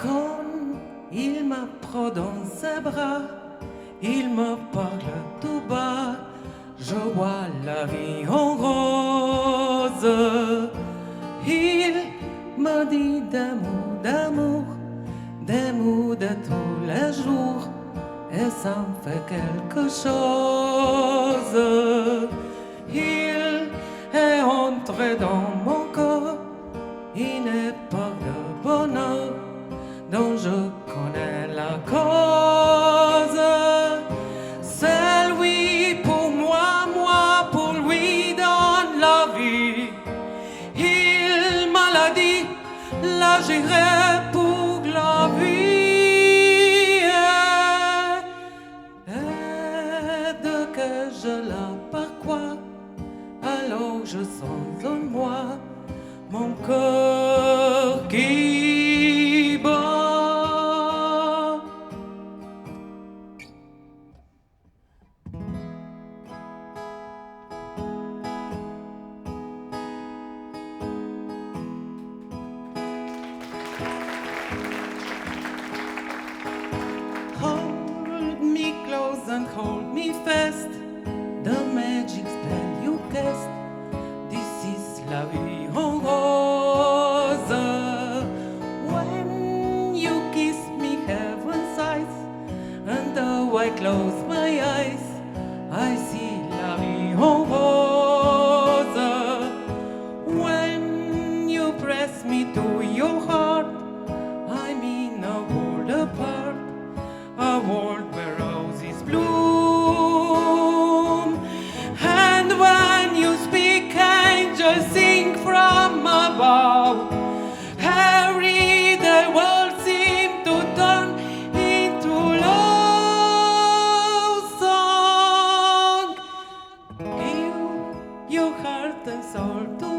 Quand il me prend dans ses bras, il me parle tout bas, je vois la vie en rose. Il me dit des mots d'amour, des mots de tous les jours, et ça me fait quelque chose. Il est entré dans mon corps, une époque de bonheur dont je connais la cause. C'est lui pour moi, moi pour lui dans la vie. Il m'a dit, là j'irai pour la vie. Et de que je la parcours, alors je sens en moi mon cœur qui bat. Hold me close and hold me fast, the magic spell you cast. This is la vie en rose. When you kiss me heaven's eyes, and though I close my eyes, I see la vie en rose. When you press me to your heart, I'm in a world apart, a world where roses bloom. And when you speak, angels sing from above. Every the world seems to turn into love song. Give your heart and soul to